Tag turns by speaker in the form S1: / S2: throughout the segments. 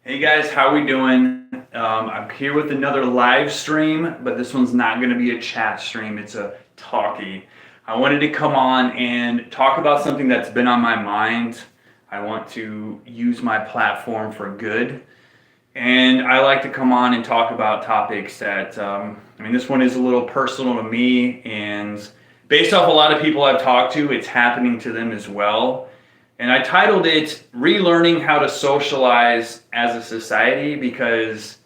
S1: Hey guys, how we doing? I'm here with another live stream, but this one's not going to be a chat stream. It's a talkie. I wanted to come on and talk about something that's been on my mind. I want to use my platform for good. And I like to come on and talk about topics that, this one is a little personal to me, and based off a lot of people I've talked to, it's happening to them as well. And I titled it Relearning How to Socialize as a Society because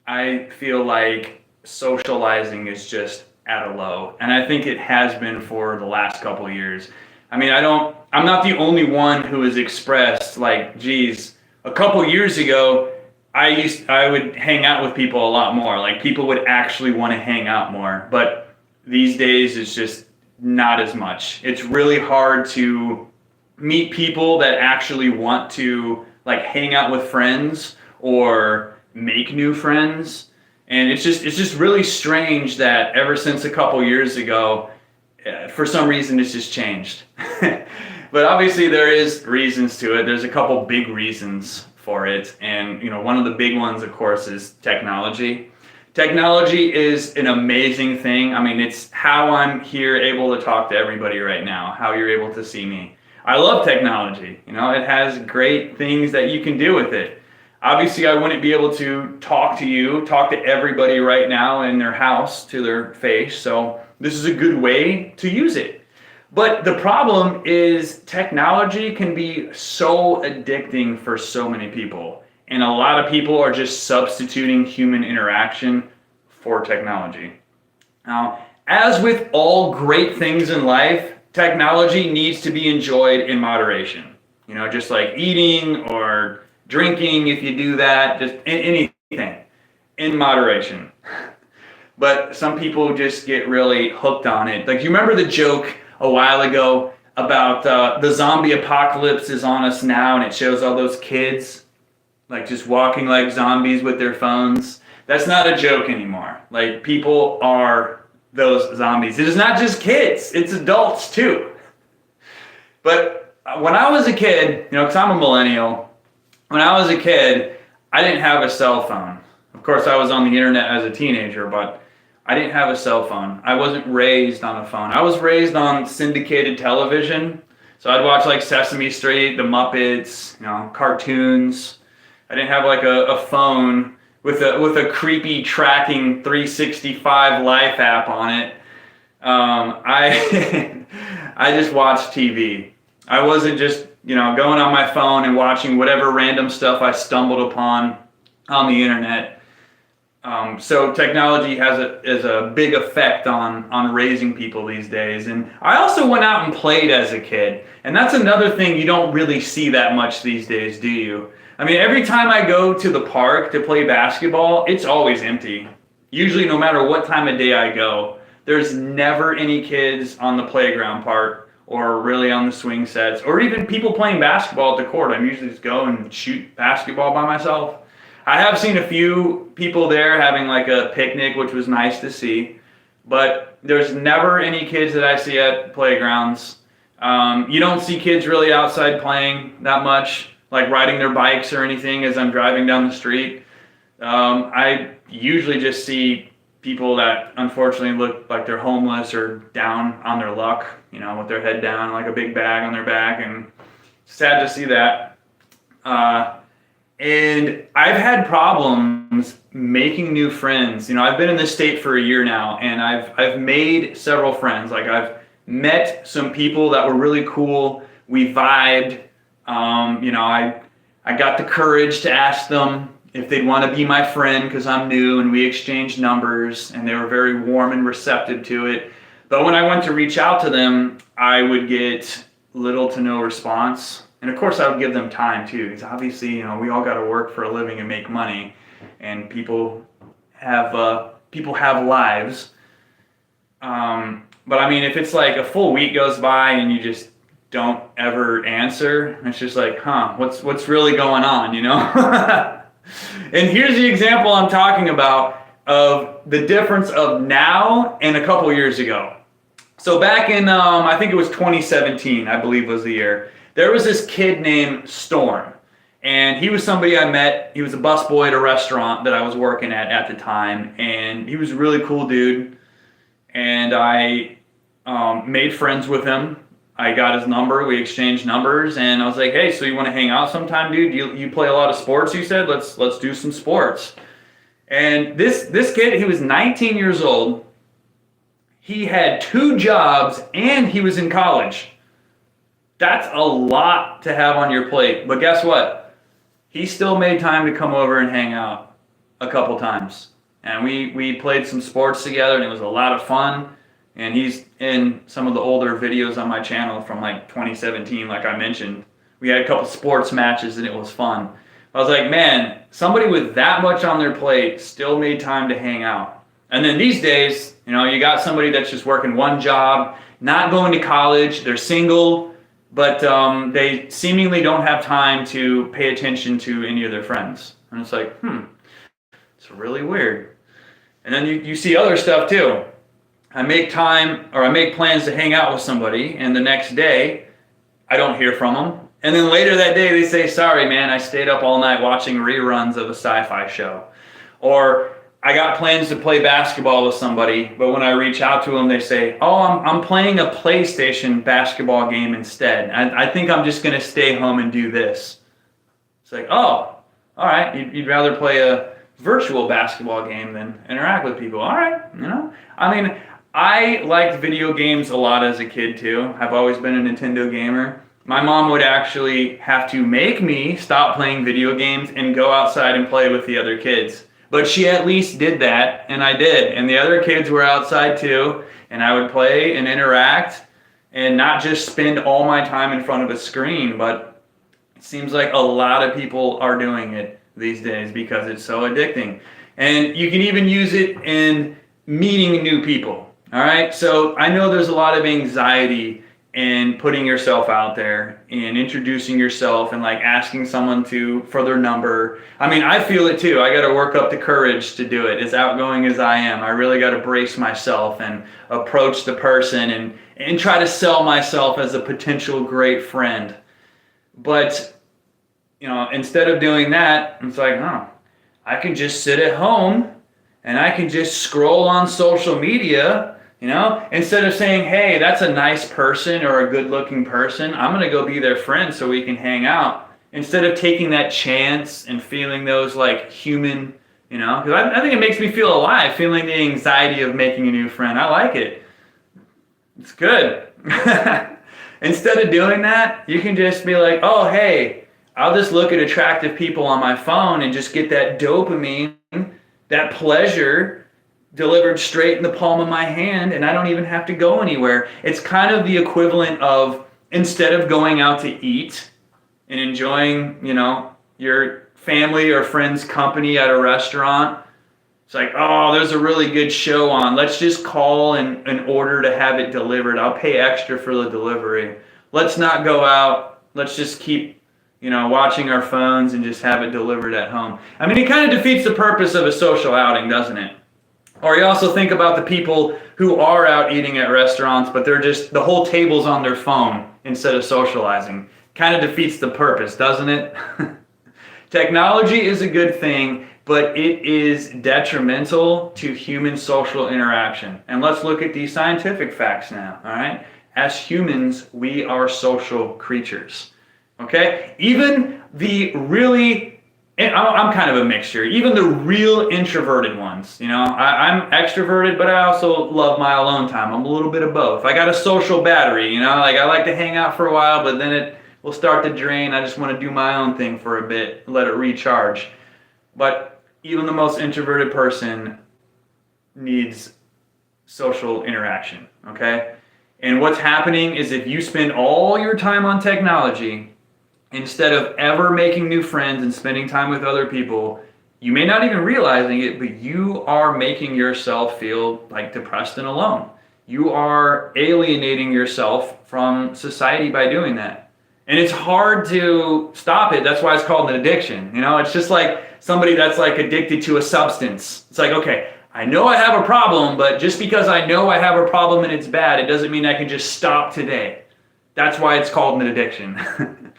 S1: I feel like socializing is just at a low. And I think it has been for the last couple of years. I'm not the only one who has expressed like, geez, a couple years ago, I would hang out with people a lot more. Like people would actually want to hang out more. But these days it's just not as much. It's really hard to meet people that actually want to like hang out with friends or make new friends. And it's just really strange that ever since a couple years ago, for some reason it's just changed. But obviously there is reasons to it. There's a couple big reasons for it. And one of the big ones, of course, is technology. Technology is an amazing thing. It's how I'm here able to talk to everybody right now, how you're able to see me. I love technology. It has great things that you can do with it. Obviously, I wouldn't be able to talk to everybody right now in their house to their face. So this is a good way to use it. But the problem is technology can be so addicting for so many people. And a lot of people are just substituting human interaction for technology. Now, as with all great things in life, technology needs to be enjoyed in moderation. Just like eating or drinking, if you do that, just anything in moderation. But some people just get really hooked on it. Like, you remember the joke a while ago about the zombie apocalypse is on us now, and it shows all those kids like just walking like zombies with their phones. That's not a joke anymore. Like, people are those zombies. It is not just kids, it's adults too. But when I was a kid, because I'm a millennial, when I was a kid, I didn't have a cell phone. Of course, I was on the internet as a teenager, but I didn't have a cell phone. I wasn't raised on a phone. I was raised on syndicated television. So I'd watch like Sesame Street, The Muppets, cartoons. I didn't have like a phone with a creepy tracking 365 life app on it. I I just watched TV. I wasn't just going on my phone and watching whatever random stuff I stumbled upon on the internet. So technology is a big effect on raising people these days. And I also went out and played as a kid. And that's another thing you don't really see that much these days, do you? Every time I go to the park to play basketball, it's always empty. Usually, no matter what time of day I go, there's never any kids on the playground part or really on the swing sets or even people playing basketball at the court. I usually just go and shoot basketball by myself. I have seen a few people there having like a picnic, which was nice to see, but there's never any kids that I see at playgrounds. You don't see kids really outside playing that much, like riding their bikes or anything as I'm driving down the street. I usually just see people that unfortunately look like they're homeless or down on their luck, with their head down, like a big bag on their back, and sad to see that. And I've had problems making new friends. I've been in this state for a year now, and I've made several friends. Like, I've met some people that were really cool. We vibed. I got the courage to ask them if they'd want to be my friend because I'm new, and we exchanged numbers, and they were very warm and receptive to it. But when I went to reach out to them, I would get little to no response. And of course I would give them time too, because obviously, we all got to work for a living and make money, and people have lives. But if it's like a full week goes by and you just don't ever answer, it's just like, what's really going on, And here's the example I'm talking about of the difference of now and a couple years ago. So back in, I think it was 2017, I believe was the year, there was this kid named Storm. And he was somebody I met. He was a busboy at a restaurant that I was working at the time. And he was a really cool dude. And I made friends with him. I got his number. We exchanged numbers. And I was like, hey, so you want to hang out sometime, dude? You play a lot of sports, you said? Let's do some sports. And this kid, he was 19 years old. He had 2 jobs and he was in college. That's a lot to have on your plate. But guess what? He still made time to come over and hang out a couple times. And we played some sports together and it was a lot of fun. And he's in some of the older videos on my channel from like 2017, like I mentioned. We had a couple sports matches and it was fun. I was like, man, somebody with that much on their plate still made time to hang out. And then these days, you got somebody that's just working one job, not going to college, they're single, but they seemingly don't have time to pay attention to any of their friends. And it's like, it's really weird. And then you see other stuff too. I make plans to hang out with somebody, and the next day, I don't hear from them. And then later that day, they say, sorry, man, I stayed up all night watching reruns of a sci-fi show. Or I got plans to play basketball with somebody, but when I reach out to them, they say, oh, I'm playing a PlayStation basketball game instead. I think I'm just going to stay home and do this. It's like, oh, all right, you'd rather play a virtual basketball game than interact with people. All right, I mean, I liked video games a lot as a kid too. I've always been a Nintendo gamer. My mom would actually have to make me stop playing video games and go outside and play with the other kids. But she at least did that, and I did. And the other kids were outside too, and I would play and interact and not just spend all my time in front of a screen. But it seems like a lot of people are doing it these days because it's so addicting. And you can even use it in meeting new people. All right, so I know there's a lot of anxiety in putting yourself out there and introducing yourself and like asking someone for their number. I mean, I feel it too. I got to work up the courage to do it. As outgoing as I am, I really got to brace myself and approach the person and try to sell myself as a potential great friend. But, instead of doing that, it's like, I can just sit at home and I can just scroll on social media. Instead of saying, hey, that's a nice person or a good-looking person, I'm going to go be their friend so we can hang out. Instead of taking that chance and feeling those like human, because I think it makes me feel alive, feeling the anxiety of making a new friend. I like it. It's good. Instead of doing that, you can just be like, oh, hey, I'll just look at attractive people on my phone and just get that dopamine, that pleasure delivered straight in the palm of my hand, and I don't even have to go anywhere. It's kind of the equivalent of, instead of going out to eat and enjoying, your family or friends' company at a restaurant, it's like, oh, there's a really good show on. Let's just call and order to have it delivered. I'll pay extra for the delivery. Let's not go out. Let's just keep, watching our phones and just have it delivered at home. I mean, it kind of defeats the purpose of a social outing, doesn't it? Or you also think about the people who are out eating at restaurants, but they're just, the whole table's on their phone instead of socializing. Kind of defeats the purpose, doesn't it? Technology is a good thing, but it is detrimental to human social interaction. And let's look at these scientific facts now, all right? As humans, we are social creatures, okay? Even the really, I'm kind of a mixture. Even the real introverted ones, I'm extroverted, but I also love my alone time. I'm a little bit of both. I got a social battery, like I like to hang out for a while, but then it will start to drain. I just want to do my own thing for a bit, let it recharge. But even the most introverted person needs social interaction, okay? And what's happening is if you spend all your time on technology, instead of ever making new friends and spending time with other people, you may not even realizing it, but you are making yourself feel like depressed and alone. You are alienating yourself from society by doing that. And it's hard to stop it. That's why it's called an addiction. It's just like somebody that's like addicted to a substance. It's like, okay, I know I have a problem, but just because I know I have a problem and it's bad, it doesn't mean I can just stop today. That's why it's called an addiction.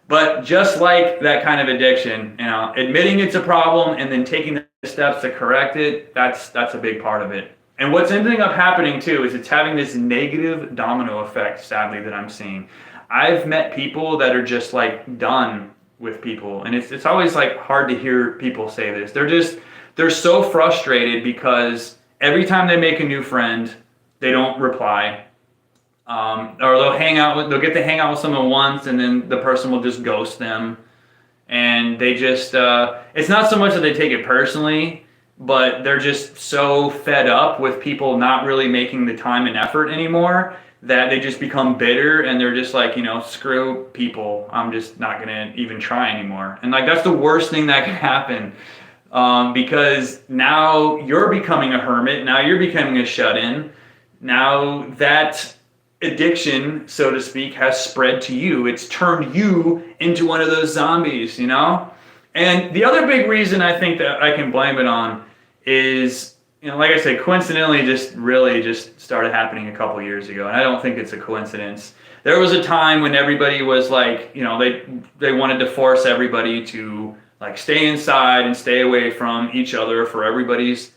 S1: But just like that kind of addiction, admitting it's a problem and then taking the steps to correct it, that's a big part of it. And what's ending up happening too is it's having this negative domino effect, sadly, that I'm seeing. I've met people that are just like done with people, and it's always like hard to hear people say this. They're so frustrated because every time they make a new friend, they don't reply. Or they'll get to hang out with someone once, and then the person will just ghost them. And they just, it's not so much that they take it personally, but they're just so fed up with people not really making the time and effort anymore that they just become bitter, and they're just like, screw people. I'm just not gonna even try anymore. And like, that's the worst thing that can happen. Because now you're becoming a hermit. Now you're becoming a shut-in. Now that addiction, so to speak, has spread to you. It's turned you into one of those zombies, And the other big reason I think that I can blame it on is, like I said, coincidentally, just started happening a couple years ago, and I don't think it's a coincidence. There was a time when everybody was like, they wanted to force everybody to like stay inside and stay away from each other for everybody's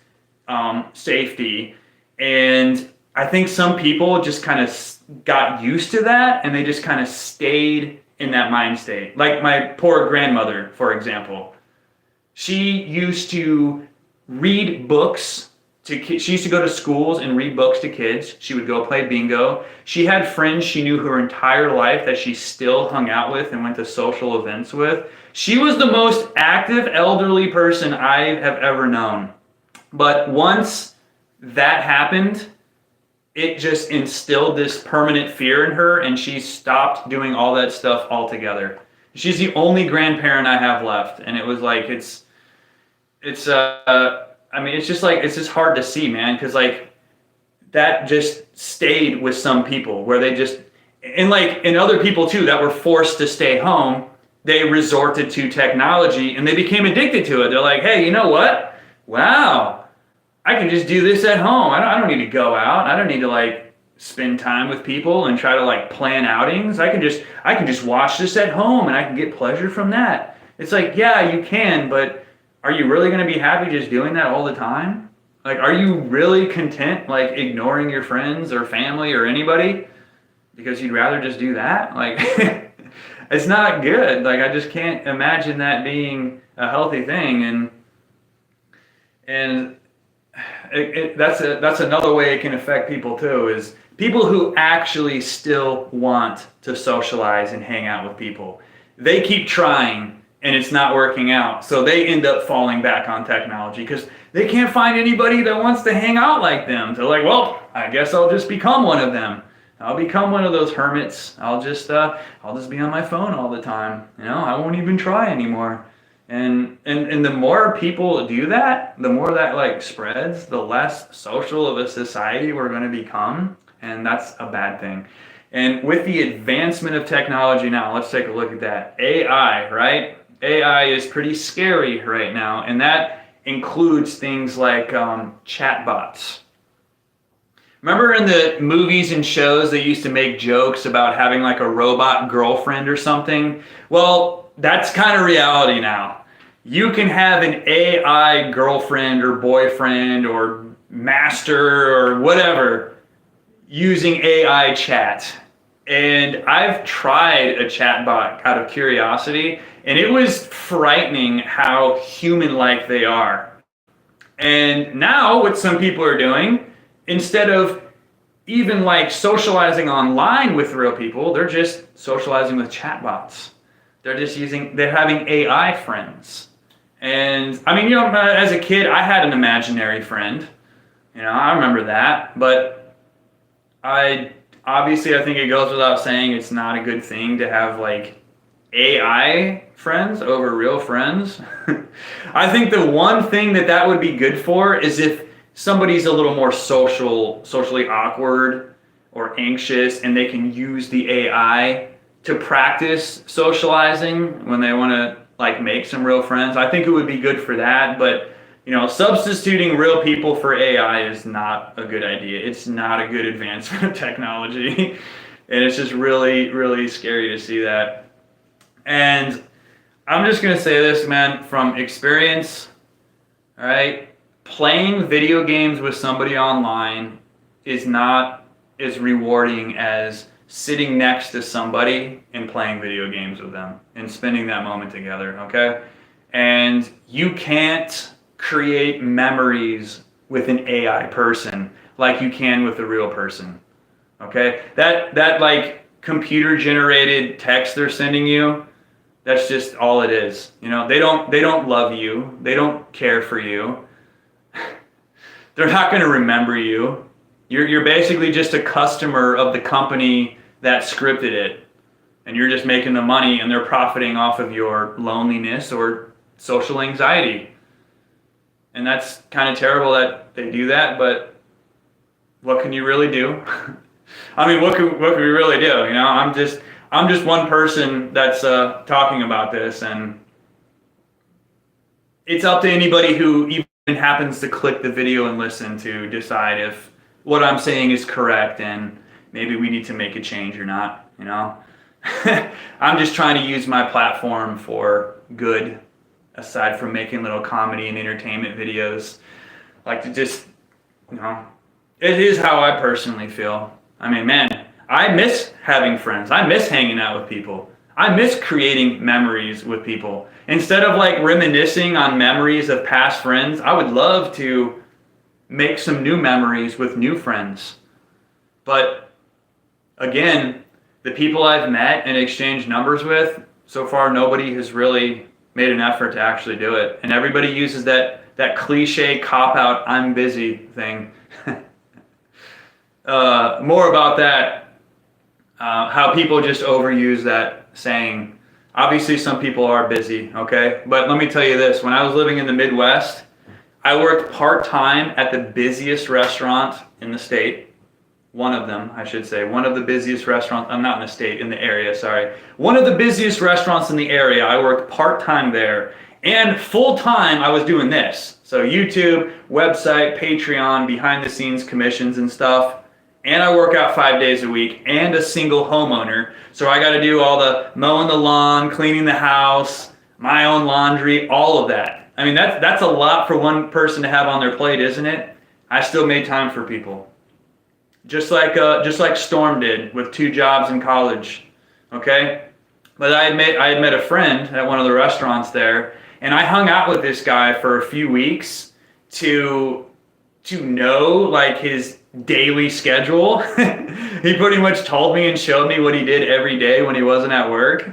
S1: safety, and I think some people just kind of got used to that, and they just kind of stayed in that mind state. Like my poor grandmother, for example. She used to read books to kids. She used to go to schools and read books to kids. She would go play bingo. She had friends she knew her entire life that she still hung out with and went to social events with. She was the most active elderly person I have ever known. But once that happened, it just instilled this permanent fear in her, and she stopped doing all that stuff altogether. She's the only grandparent I have left, and it was like, it's just hard to see, man, because like that just stayed with some people where they just, and other people too that were forced to stay home, they resorted to technology and they became addicted to it. They're like, hey, you know what? Wow. I can just do this at home. I don't need to go out. I don't need to like spend time with people and try to like plan outings. I can just watch this at home and I can get pleasure from that. It's like, yeah, you can, but are you really going to be happy just doing that all the time? Like, are you really content like ignoring your friends or family or anybody because you'd rather just do that? Like, it's not good. Like, I just can't imagine that being a healthy thing. And that's another way it can affect people too, is people who actually still want to socialize and hang out with people. They keep trying and it's not working out. So they end up falling back on technology because they can't find anybody that wants to hang out like them. They're like, well, I guess I'll just become one of them. I'll become one of those hermits. I'll just be on my phone all the time. I won't even try anymore. And the more people do that, the more that like spreads, the less social of a society we're going to become, and that's a bad thing. And with the advancement of technology now, let's take a look at that. AI, right? AI is pretty scary right now, and that includes things like chatbots. Remember in the movies and shows they used to make jokes about having like a robot girlfriend or something? Well, that's kind of reality now. You can have an AI girlfriend or boyfriend or master or whatever using AI chat. And I've tried a chatbot out of curiosity, and it was frightening how human-like they are. And now what some people are doing, instead of even like socializing online with real people, they're just socializing with chatbots. They're having AI friends. And I mean, as a kid, I had an imaginary friend. I remember that. But I think it goes without saying it's not a good thing to have like AI friends over real friends. I think the one thing that would be good for is if somebody's a little more socially awkward or anxious, and they can use the AI to practice socializing when they want to like make some real friends. I think it would be good for that, but substituting real people for AI is not a good idea. It's not a good advancement of technology, and it's just really, really scary to see that. And I'm just going to say this, man, from experience, all right? Playing video games with somebody online is not as rewarding as sitting next to somebody and playing video games with them and spending that moment together, okay? And you can't create memories with an AI person like you can with a real person, okay? That like computer generated text they're sending you, that's just all it is. You know, they don't love you. They don't care for you. They're not going to remember you. You're basically just a customer of the company that scripted it. And you're just making the money and they're profiting off of your loneliness or social anxiety. And that's kind of terrible that they do that, but what can you really do? I mean, what can we really do? You know, I'm just one person that's talking about this, and it's up to anybody who even happens to click the video and listen to decide if what I'm saying is correct and maybe we need to make a change or not, you know? I'm just trying to use my platform for good, aside from making little comedy and entertainment videos. Like to just, you know, it is how I personally feel. I mean, man, I miss having friends. I miss hanging out with people. I miss creating memories with people. Instead of like reminiscing on memories of past friends, I would love to make some new memories with new friends. But again, the people I've met and exchanged numbers with, so far nobody has really made an effort to actually do it. And everybody uses that cliche cop-out, I'm busy thing. More about that. How people just overuse that saying. Obviously, some people are busy, okay? But let me tell you this. When I was living in the Midwest, I worked part-time at the busiest restaurant in the state. One of them, I should say. One of the busiest restaurants. I'm not in the state, in the area, sorry. One of the busiest restaurants in the area. I worked part-time there. And full-time, I was doing this. So YouTube, website, Patreon, behind-the-scenes commissions and stuff. And I work out 5 days a week and a single homeowner. So I got to do all the mowing the lawn, cleaning the house, my own laundry, all of that. I mean, that's a lot for one person to have on their plate, isn't it? I still made time for people. Just like Storm did with 2 jobs in college, okay? But I had met a friend at one of the restaurants there, and I hung out with this guy for a few weeks to know like his daily schedule. He pretty much told me and showed me what he did every day when he wasn't at work.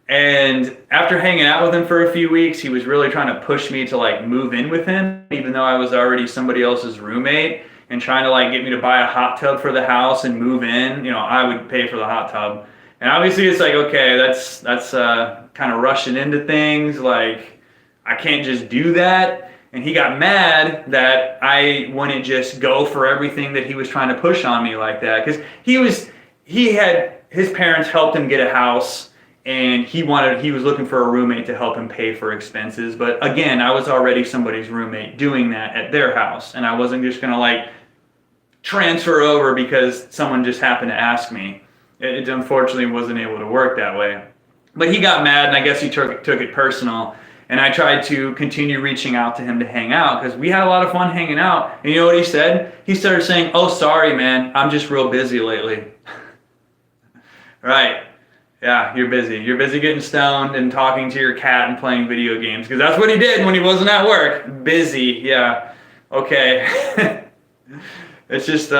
S1: And after hanging out with him for a few weeks, he was really trying to push me to like move in with him, even though I was already somebody else's roommate, and trying to like get me to buy a hot tub for the house and move in. You know, I would pay for the hot tub. And obviously it's like, okay, that's kind of rushing into things. Like, I can't just do that. And he got mad that I wouldn't just go for everything that he was trying to push on me like that. Because his parents helped him get a house, and he was looking for a roommate to help him pay for expenses. But again, I was already somebody's roommate doing that at their house, and I wasn't just gonna like transfer over because someone just happened to ask me. It unfortunately wasn't able to work that way. But he got mad, and I guess he took it personal. And I tried to continue reaching out to him to hang out because we had a lot of fun hanging out. And you know what he said? He started saying, "Oh, sorry, man. I'm just real busy lately." Right. Yeah, you're busy. You're busy getting stoned and talking to your cat and playing video games because that's what he did when he wasn't at work. Busy. Yeah. Okay. It's just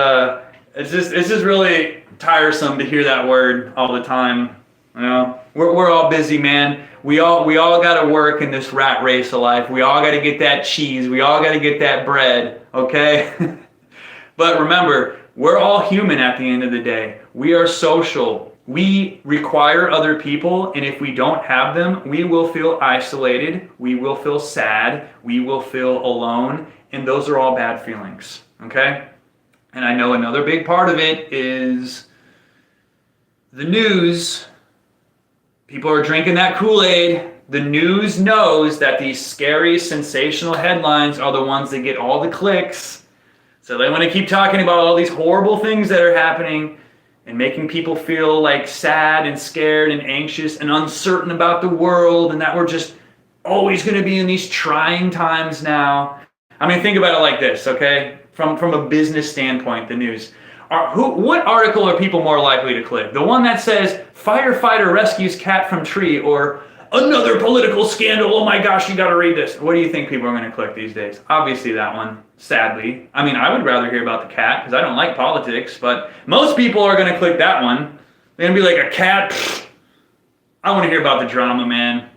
S1: really tiresome to hear that word all the time. You know, we're all busy, man. We all got to work in this rat race of life. We all got to get that cheese. We all got to get that bread, okay? But remember, we're all human at the end of the day. We are social. We require other people, and if we don't have them, we will feel isolated. We will feel sad. We will feel alone, and those are all bad feelings, okay? And I know another big part of it is the news. People are drinking that Kool-Aid. The news knows that these scary, sensational headlines are the ones that get all the clicks. So they want to keep talking about all these horrible things that are happening. and making people feel like sad and scared and anxious and uncertain about the world, and that we're just always going to be in these trying times now. I mean, think about it like this, okay? From a business standpoint, the news. What article are people more likely to click? The one that says, firefighter rescues cat from tree, or another political scandal, oh my gosh, you got to read this. What do you think people are going to click these days? Obviously that one, sadly. I mean, I would rather hear about the cat because I don't like politics, but most people are going to click that one. They're going to be like, a cat? Pfft, I want to hear about the drama, man.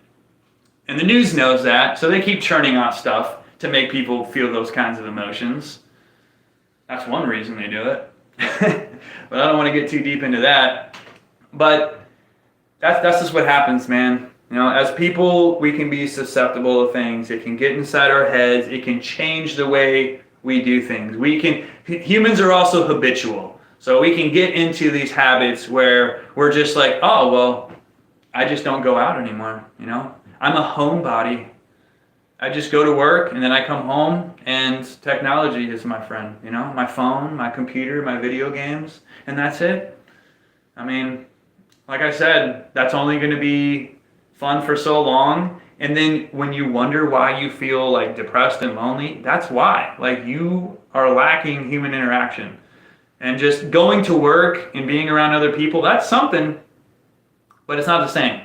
S1: And the news knows that, so they keep churning out stuff to make people feel those kinds of emotions. That's one reason they do it. But I don't want to get too deep into that. But that's just what happens, man. You know, as people, we can be susceptible to things. It can get inside our heads. It can change the way we do things. Humans are also habitual. So we can get into these habits where we're just like, oh, well, I just don't go out anymore, you know? I'm a homebody. I just go to work and then I come home and technology is my friend, you know? My phone, my computer, my video games, and that's it. I mean, like I said, that's only going to be fun for so long, and then when you wonder why you feel like depressed and lonely, that's why. Like, you are lacking human interaction. And just going to work and being around other people, that's something, but it's not the same.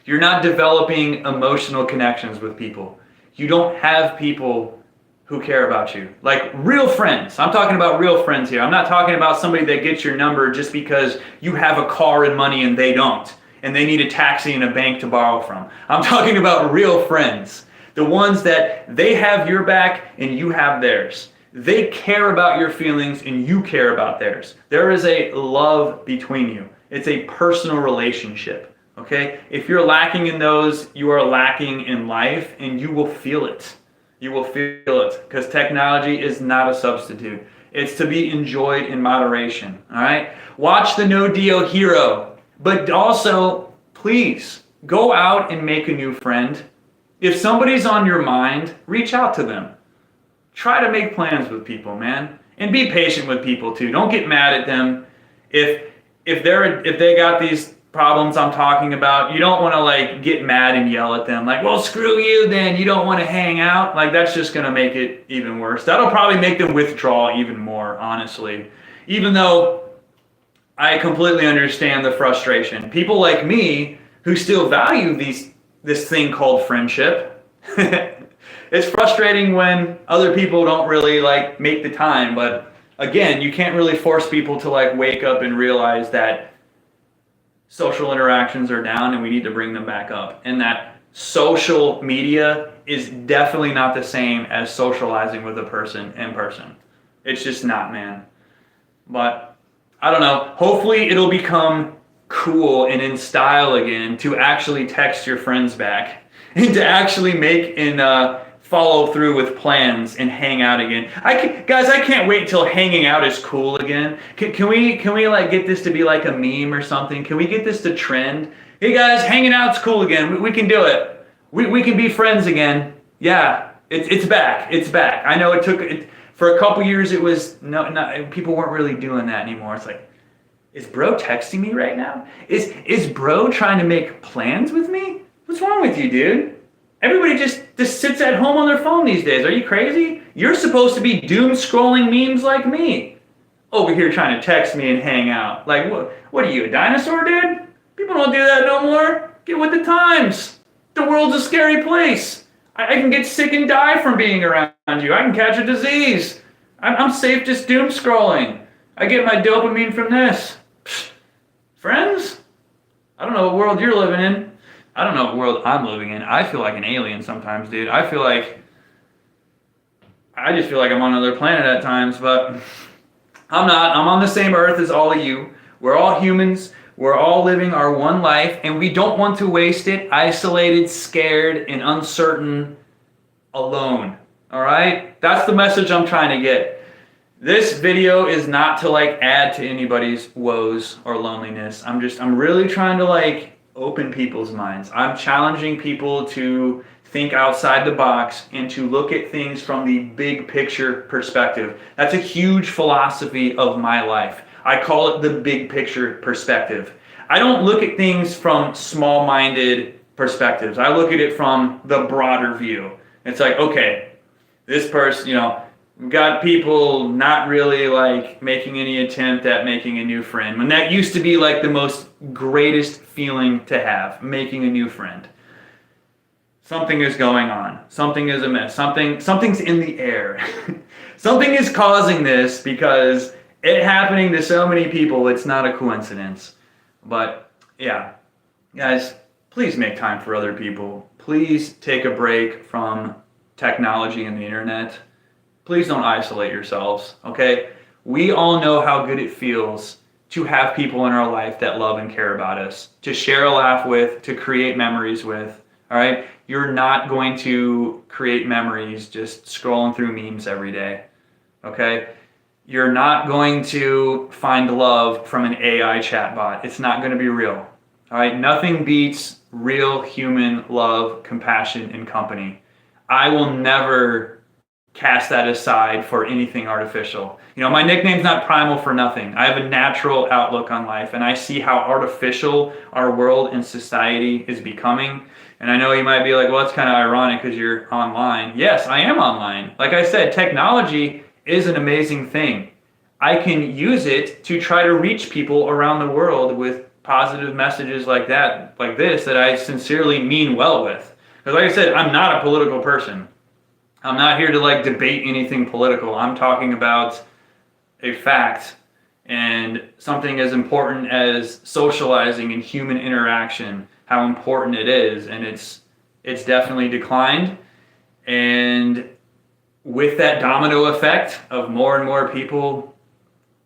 S1: You're not developing emotional connections with people. You don't have people who care about you. Like real friends. I'm talking about real friends here. I'm not talking about somebody that gets your number just because you have a car and money and they don't, and they need a taxi and a bank to borrow from. I'm talking about real friends. The ones that they have your back and you have theirs. They care about your feelings and you care about theirs. There is a love between you. It's a personal relationship. Okay? If you're lacking in those, you are lacking in life, and you will feel it. You will feel it, because technology is not a substitute. It's to be enjoyed in moderation. All right? Watch the No Deo Hero, but also, please, go out and make a new friend. If somebody's on your mind, reach out to them. Try to make plans with people, man. And be patient with people too. Don't get mad at them. If they got these problems I'm talking about, you don't want to like get mad and yell at them like, well, screw you then, you don't want to hang out. Like, that's just going to make it even worse. That'll probably make them withdraw even more, honestly. Even though I completely understand the frustration. People like me who still value this thing called friendship. It's frustrating when other people don't really like make the time, but again, you can't really force people to like wake up and realize that social interactions are down and we need to bring them back up, and that social media is definitely not the same as socializing with a person in person. It's just not, man. But I don't know, hopefully it'll become cool and in style again to actually text your friends back and to actually make and follow through with plans and hang out again. Guys, I can't wait until hanging out is cool again. Can we like get this to be like a meme or something? Can we get this to trend? Hey guys, hanging out's cool again. We can do it. We can be friends again. Yeah, it's back. It's back. I know it took for a couple years. It was no, people weren't really doing that anymore. It's like, is bro texting me right now? Is bro trying to make plans with me? What's wrong with you, dude? Everybody just sits at home on their phone these days. Are you crazy? You're supposed to be doom scrolling memes like me. Over here trying to text me and hang out. Like, what are you, a dinosaur, dude? People don't do that no more. Get with the times. The world's a scary place. I can get sick and die from being around you. I can catch a disease. I'm safe just doom scrolling. I get my dopamine from this. Psst. Friends? I don't know what world you're living in. I don't know what world I'm living in. I feel like an alien sometimes, dude. I just feel like I'm on another planet at times, but I'm not. I'm on the same earth as all of you. We're all humans. We're all living our one life, and we don't want to waste it isolated, scared, and uncertain alone. All right? That's the message I'm trying to get. This video is not to like add to anybody's woes or loneliness. I'm really trying to like open people's minds. I'm challenging people to think outside the box and to look at things from the big picture perspective. That's a huge philosophy of my life. I call it the big picture perspective. I don't look at things from small-minded perspectives. I look at it from the broader view. It's like, okay, this person, we've got people not really like making any attempt at making a new friend. When that used to be like the most greatest feeling to have, making a new friend. Something is going on. Something is amiss. Something's in the air. Something is causing this because it happening to so many people, it's not a coincidence. But yeah, guys, please make time for other people. Please take a break from technology and the internet. Please don't isolate yourselves, okay? We all know how good it feels to have people in our life that love and care about us, to share a laugh with, to create memories with, all right? You're not going to create memories just scrolling through memes every day, okay? You're not going to find love from an AI chatbot. It's not going to be real, all right? Nothing beats real human love, compassion, and company. I will never cast that aside for anything artificial. My nickname's not Primal for nothing. I have a natural outlook on life, and I see how artificial our world and society is becoming. And I know you might be like, well, that's kind of ironic because you're online. Yes, I am online. Like I said, technology is an amazing thing. I can use it to try to reach people around the world with positive messages like this I sincerely mean well with. Because like I said, I'm not a political person. I'm not here to like debate anything political. I'm talking about a fact and something as important as socializing and human interaction, how important it is. And it's definitely declined. And with that domino effect of more and more people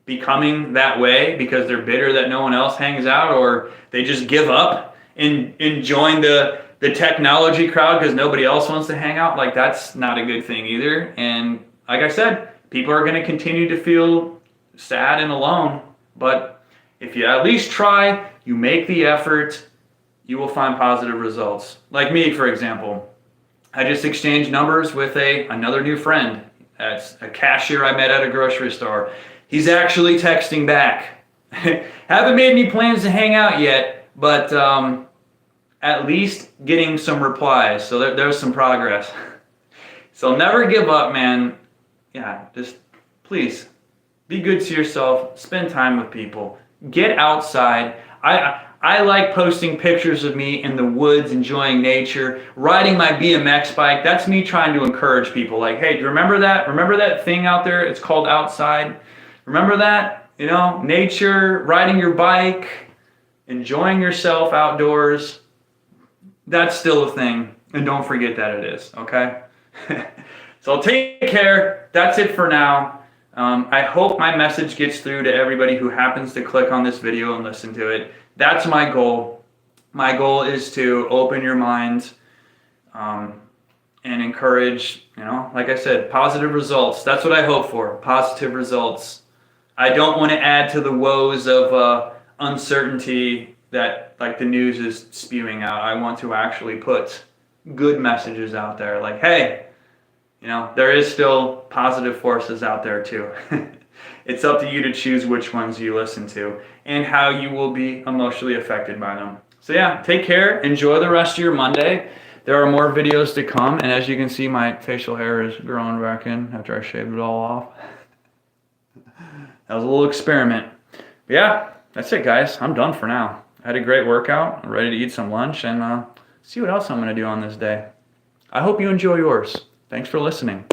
S1: becoming that way because they're bitter that no one else hangs out, or they just give up and join the technology crowd because nobody else wants to hang out, like that's not a good thing either. And like I said, people are going to continue to feel sad and alone. But if you at least try, you make the effort, you will find positive results. Like me, for example, I just exchanged numbers with another new friend. That's a cashier I met at a grocery store. He's actually texting back. Haven't made any plans to hang out yet, but at least getting some replies. So there's some progress. So never give up, man. Yeah, just please be good to yourself. Spend time with people. Get outside. I like posting pictures of me in the woods, enjoying nature, riding my BMX bike. That's me trying to encourage people. Like, hey, do you remember that? Remember that thing out there? It's called outside. Remember that? Nature, riding your bike, enjoying yourself outdoors. That's still a thing. And don't forget that it is, okay? So take care. That's it for now. I hope my message gets through to everybody who happens to click on this video and listen to it. That's my goal. My goal is to open your minds and encourage, like I said, positive results. That's what I hope for, positive results. I don't want to add to the woes of uncertainty that like the news is spewing out. I want to actually put good messages out there like, hey, there is still positive forces out there too. It's up to you to choose which ones you listen to and how you will be emotionally affected by them. So yeah, take care. Enjoy the rest of your Monday. There are more videos to come. And as you can see, my facial hair is growing back in after I shaved it all off. That was a little experiment. But yeah, that's it, guys. I'm done for now. I had a great workout. I'm ready to eat some lunch and see what else I'm going to do on this day. I hope you enjoy yours. Thanks for listening.